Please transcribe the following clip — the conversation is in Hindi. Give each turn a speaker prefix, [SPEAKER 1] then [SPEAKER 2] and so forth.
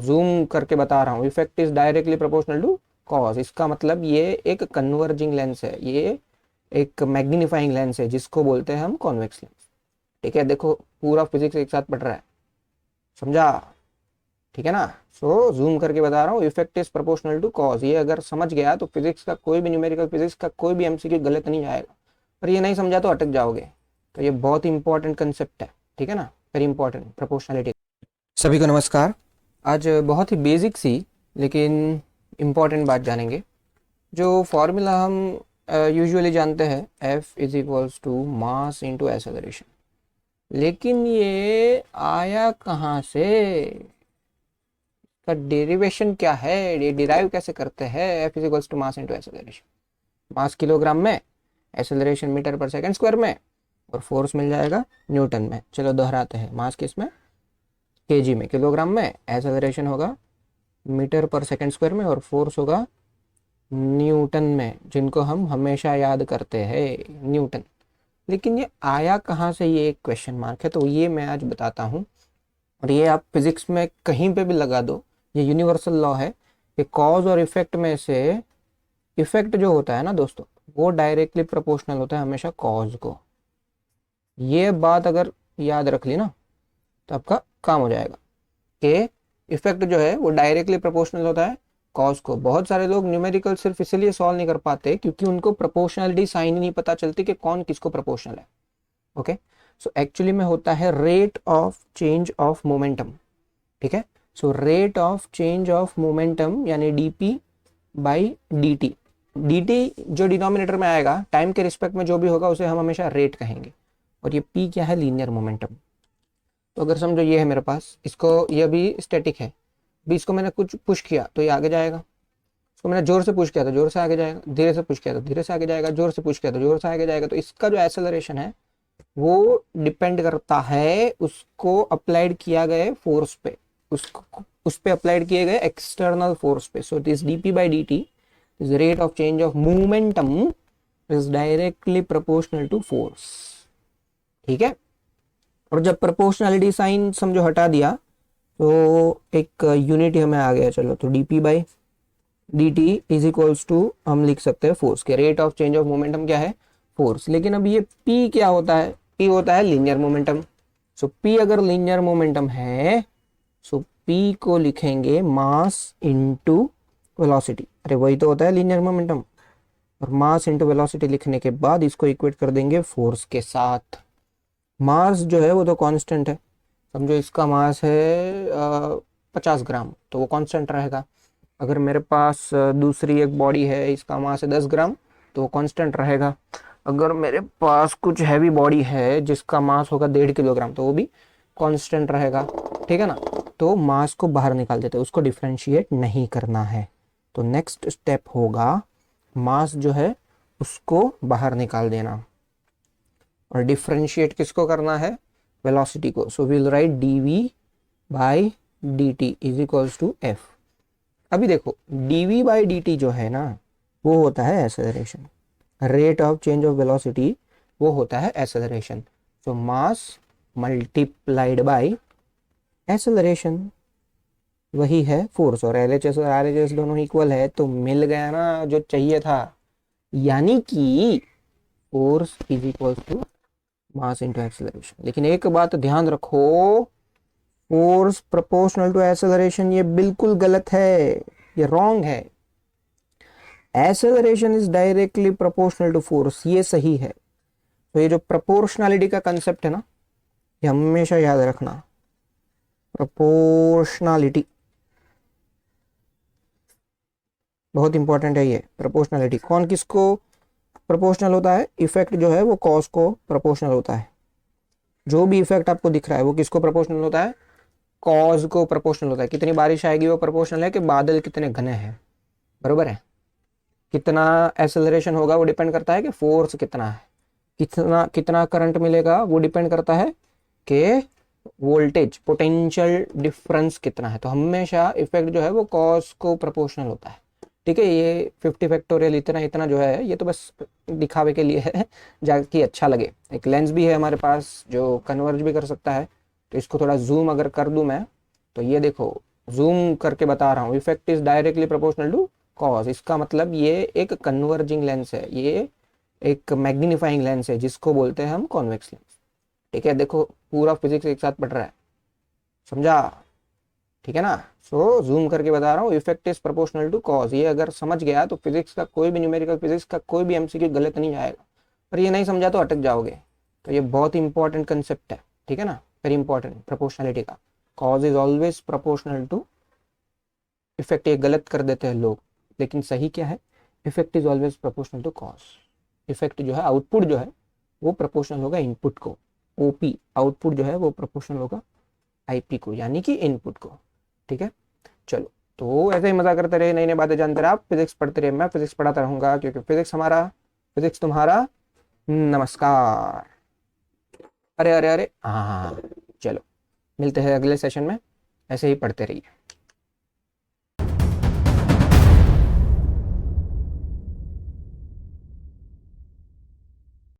[SPEAKER 1] जूम करके बता रहा हूँ, effect is directly proportional to cause. इसका मतलब ये एक कन्वर्जिंग लेंस है, ये एक मैग्नीफाइंग लेंस है जिसको बोलते हैं हम कॉन्वेक्स लेंस। ठीक है, देखो पूरा फिजिक्स एक साथ पढ़ रहा है, समझा? ठीक है ना। सो जूम करके बता रहा हूँ, effect is proportional to cause. ये अगर समझ गया तो फिजिक्स का कोई भी न्यूमेरिकल, फिजिक्स का कोई भी एमसीक्यू गलत नहीं जाएगा। पर ये नहीं समझा तो अटक जाओगे। तो ये बहुत इंपॉर्टेंट कंसेप्ट है, ठीक है ना, वेरी इंपॉर्टेंट प्रोपोर्शनलिटी। सभी को नमस्कार। आज बहुत ही बेसिक सी लेकिन इम्पॉर्टेंट बात जानेंगे। जो फॉर्मूला हम यूजुअली जानते हैं, F is equals to mass into acceleration, लेकिन ये आया कहाँ से, का डेरिवेशन क्या है, ये डिराइव कैसे करते हैं? F is equals to mass into acceleration, mass kilogram में, acceleration metre per second square में, और फोर्स मिल जाएगा न्यूटन में। चलो दोहराते हैं, मास किस में, केजी में, किलोग्राम में, एसेलरेशन होगा मीटर पर सेकंड स्क्वायर में, और फोर्स होगा न्यूटन में, जिनको हम हमेशा याद करते हैं न्यूटन। लेकिन ये आया कहाँ से, ये एक क्वेश्चन मार्क है। तो ये मैं आज बताता हूँ, और ये आप फिजिक्स में कहीं पे भी लगा दो, ये यूनिवर्सल लॉ है कि कॉज और इफेक्ट में से इफेक्ट जो होता है ना दोस्तों, वो डायरेक्टली प्रोपोर्शनल होता है हमेशा कॉज को। ये बात अगर याद रख ली ना तो आपका काम हो जाएगा कि इफेक्ट जो है वो डायरेक्टली प्रोपोर्शनल होता है कॉज को। बहुत सारे लोग न्यूमेरिकल सिर्फ इसलिए सॉल्व नहीं कर पाते क्योंकि उनको प्रोपोर्शनलिटी साइन ही नहीं पता चलती कि कौन किसको प्रोपोर्शनल है। ओके, सो एक्चुअली में होता है rate of change of momentum. ठीक है, so rate of change of momentum यानी डीपी बाई डी टी जो डिनोमिनेटर में आएगा, टाइम के रिस्पेक्ट में जो भी होगा उसे हम हमेशा रेट कहेंगे। और ये पी क्या है, लीनियर मोमेंटम। तो अगर समझो ये है मेरे पास, इसको, ये भी स्टैटिक है, भी इसको मैंने कुछ पुश किया तो ये आगे जाएगा, इसको मैंने जोर से पुश किया तो जोर से आगे जाएगा, धीरे से पुश किया तो धीरे से आगे जाएगा, जोर से पुश किया तो जोर से आगे जाएगा। तो इसका जो एक्सेलरेशन है वो डिपेंड करता है उसको अप्लाइड किया गए फोर्स पे, उसको उस पे अप्लाइड किए गए एक्सटर्नल फोर्स पे। So this DP by D T is rate of change of momentum is directly proportional to force. ठीक है, और जब प्रोपोर्शनलिटी साइन समझो हटा दिया तो एक यूनिट हमें आ गया। चलो, तो DP by D T is equals to हम लिख सकते हैं फोर्स के, rate of change of momentum क्या है, फोर्स। लेकिन अब ये पी क्या होता है, पी होता है लीनियर मोमेंटम। सो पी अगर लीनियर मोमेंटम है, सो पी को लिखेंगे मास इनटू वेलोसिटी। अरे वही तो होता है लीनियर मोमेंटम। और मास इनटू वेलोसिटी लिखने के बाद इसको इक्वेट कर देंगे फोर्स के साथ। मास जो है वो तो कांस्टेंट है, समझो इसका मास है 50 ग्राम, तो वो कांस्टेंट रहेगा। अगर मेरे पास दूसरी एक बॉडी है, इसका मास है 10 ग्राम, तो वो कांस्टेंट रहेगा। अगर मेरे पास कुछ हैवी बॉडी है जिसका मास होगा 1.5 किलोग्राम, तो वो भी कांस्टेंट रहेगा। ठीक है ना। तो मास को बाहर निकाल देते हैं, उसको डिफ्रेंशिएट नहीं करना है। तो नेक्स्ट स्टेप होगा मास जो है उसको बाहर निकाल देना, और डिफ्रेंशिएट किसको करना है, वेलोसिटी को। So will write dv by dt is equals to f। अभी देखो dv बाई dt जो है ना वो होता है acceleration, rate of change of velocity वो होता है acceleration. So mass multiplied by acceleration वही है फोर्स। और LHS और RHS दोनों इक्वल है, तो मिल गया ना जो चाहिए था, यानी कि force is equal to mass into acceleration. लेकिन एक बात ध्यान रखो, फोर्स प्रोपोर्शनल टू एक्सेलरेशन ये बिल्कुल गलत है, ये रॉन्ग है। Acceleration is directly proportional to force, ये सही है। तो ये जो प्रोपोर्शनलिटी का कंसेप्ट है ना, ये हमेशा याद रखना। प्रोपोर्शनलिटी बहुत इंपॉर्टेंट है। ये प्रोपोर्शनलिटी कौन किसको प्रोपोर्शनल होता है, इफेक्ट जो है वो कॉज को प्रोपोर्शनल होता है। जो भी इफेक्ट आपको दिख रहा है वो किसको प्रोपोर्शनल होता है, कॉज को प्रोपोर्शनल होता है। कितनी बारिश आएगी वो प्रोपोर्शनल है कि बादल कितने घने हैं, बरोबर है। कितना एक्सेलरेशन होगा वो डिपेंड करता है कि फोर्स कितना है। कितना कितना करंट मिलेगा वो डिपेंड करता है कि वोल्टेज पोटेंशियल डिफरेंस कितना है। तो हमेशा इफेक्ट जो है वो कॉज को प्रोपोर्शनल होता है। ठीक है, ये 50 फैक्टोरियल इतना इतना जो है ये तो बस दिखावे के लिए है जाकि अच्छा लगे। एक लेंस भी है हमारे पास जो कन्वर्ज भी कर सकता है। तो इसको थोड़ा जूम अगर कर दूं मैं, तो ये देखो जूम करके बता रहा हूँ, effect is directly proportional to cause. इसका मतलब ये एक कन्वर्जिंग लेंस है, ये एक मैग्नीफाइंग लेंस है जिसको बोलते हैं हम कॉन्वेक्स लेंस। ठीक है, देखो पूरा फिजिक्स एक साथ पढ़ रहा है, समझा? ठीक है ना। सो जूम करके बता रहा हूँ, effect is proportional to cause. ये अगर समझ गया तो फिजिक्स का कोई भी न्यूमेरिकल, फिजिक्स का कोई भी एमसीक्यू गलत नहीं जाएगा। पर ये नहीं समझा तो अटक जाओगे। तो ये बहुत इंपॉर्टेंट कंसेप्ट है, ठीक है ना, वेरी इंपॉर्टेंट प्रोपोर्शनलिटी का। Cause is always proportional to effect. ये गलत कर देते हैं लोग, लेकिन सही क्या है, effect is always proportional to cause. Effect जो है, आउटपुट जो है वो प्रोपोर्शनल होगा इनपुट को। ओपी आउटपुट जो है वो प्रोपोर्शनल होगा आईपी को, यानी कि इनपुट को। ठीक है, चलो तो ऐसे ही मजा करते रहे, नई नई बातें जानते रहे, आप फिजिक्स पढ़ते रहे, मैं फिजिक्स पढ़ाता रहूंगा, क्योंकि फिजिक्स हमारा, फिजिक्स तुम्हारा। नमस्कार। अरे अरे अरे हाँ हाँ हाँ, चलो मिलते हैं अगले सेशन में, ऐसे ही पढ़ते रहिए।